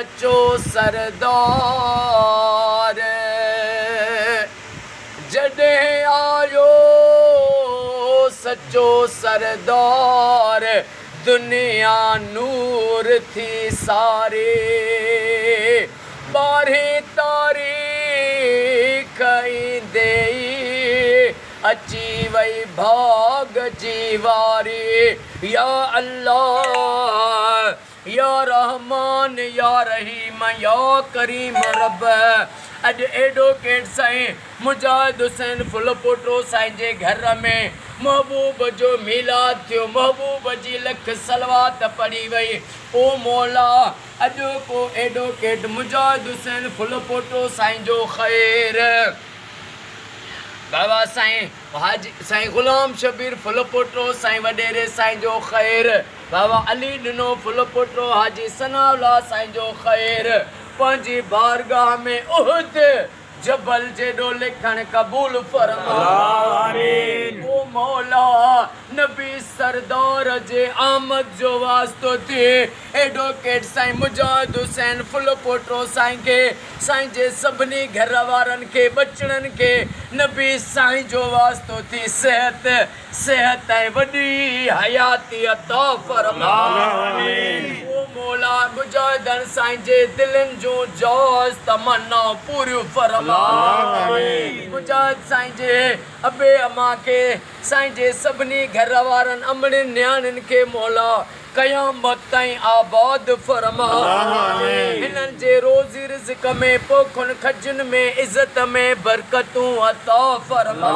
सच्चो सरदार जॾहिं आयो सच्चो सरदार दुनिया नूर थी सारे 12 तारीख़ ईंदे अची वई भाग जी वारी या अल्लाह या रहमान या रहीम या करीम रब अॼु एडवोकेट साईं मुजाहिद हुसैन फुलपोटो साईं जे घर में महबूब जो मीलाद थियो महबूब जी लख सलवात पढ़ी वई ओ मौला अॼु को एडवोकेट मुजाहिद हुसैन फुलपोटो साईं जो ख़ैर बाबा साईं हाजी साईं गुलाम शबीर फुलपोटो साईं वॾेरे साईं जो ख़ैर बाबा अली ॾिनो फुलपोटो हाजी सनाउल्ला साईं जो ख़ैर पंहिंजी बारगाह में उहद जबल जेॾो लिखण क़बूल फरमा ओ मौला नबी सरदार जे आमद जो वास्तो थिए एडवोकेट साईं मुजाहिद हुसैन फुलपोटो साईं खे साईं जे सभिनी घर वारनि खे बचड़नि खे नबी साईं जो वास्तो थी सेहत ऐं वॾी हयाती अता फरमा ओ मौला मुजाहिदनि साईं जे दिलनि जूं जोज़ तमन्ना पूरियूं फरमा मुजाहिद साईं जे अबे अमा खे साईं जे सभिनी घर वारनि अमड़नि न्याणियुनि खे मौला क़यामत ताईं आबाद फरमा हिननि जे रोज़ी रिज़्क़ में पोखुनि खजुनि में इज़त में बरकतूं अता फरमा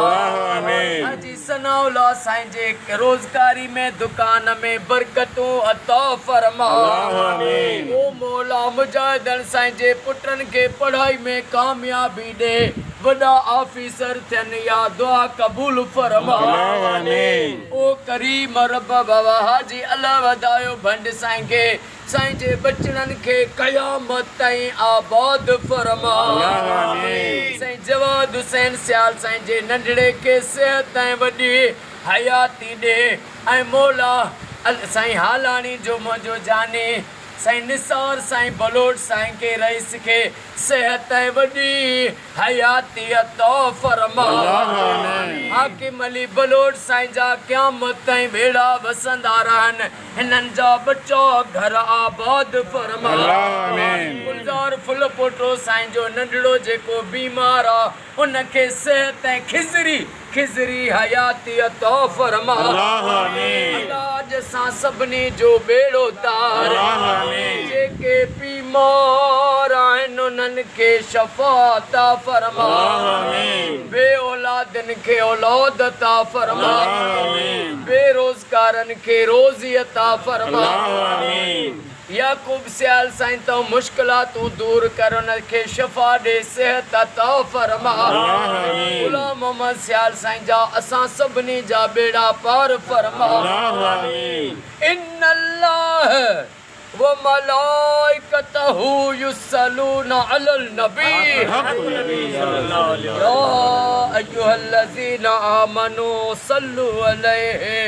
हाजी सनाउल्ला साईं जे रोज़गारी में दुकान में बरकतूं अता फरमा ओ मौला मुजाहिदनि साईं जे पुटनि खे पढ़ाई में कामयाबी ॾे वॾा ऑफिसर थियनि या दुआ क़बूल फरमा ओ करीम रब बाबा हाजी अल्लाह वधायो भंड साईं खे साईं जे बचड़नि खे क़यामत ताईं आबाद फरमा साईं जवाद हुसैन सियाल साईं जे नंढड़े खे सेहत ऐं वॾी हयाती ॾे ऐं मौला साईं हालाणी जो मुंहिंजो जानी साईं निसार साईं बलोच साईं के रईस के सेहत वॾी हयाती अता फरमा हाकिम अली बलोच साईं जा क़यामत ताईं बेड़ा वसंदा रहनि हिननि जा बच्चा घर आबाद फरमा गुलज़ार फुलपोटो साईं जो नंढड़ो जेको बीमार आहे उनखे सेहत ऐं खिज़री हयाती अता फरमा इलाज सां सभिनी जो बेड़ो तार जेके बीमार आहिनि उन्हनि खे शफ़ा अता फरमा बे औलादनि खे औलाद अता फरमा बेरोज़गारनि खे रोज़ी अता फरमा याकूब सियाल साईं तो मुश्किलातूं दूर कर उनखे शफ़ा ॾे सेहत अता फरमा गुलाम मोहम्मद सियाल साईं जा असां सभिनी जा बेड़ा पार फरमा इन्नल्लाह व मलाइकतहू युसल्लूना अलल नबी या अय्युहल्लज़ीना आमनू सल्लु अलैहि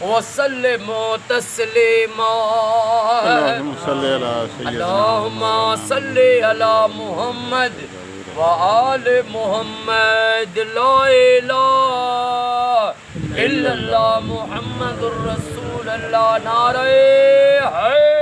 वसल्लिमू तस्लीमा अल्लाहुम्मा सल्लि अला मुहम्मद व आले मुहम्मद ला इलाहा इल्लल्लाह मुहम्मदुर रसूलुल्लाह नारे है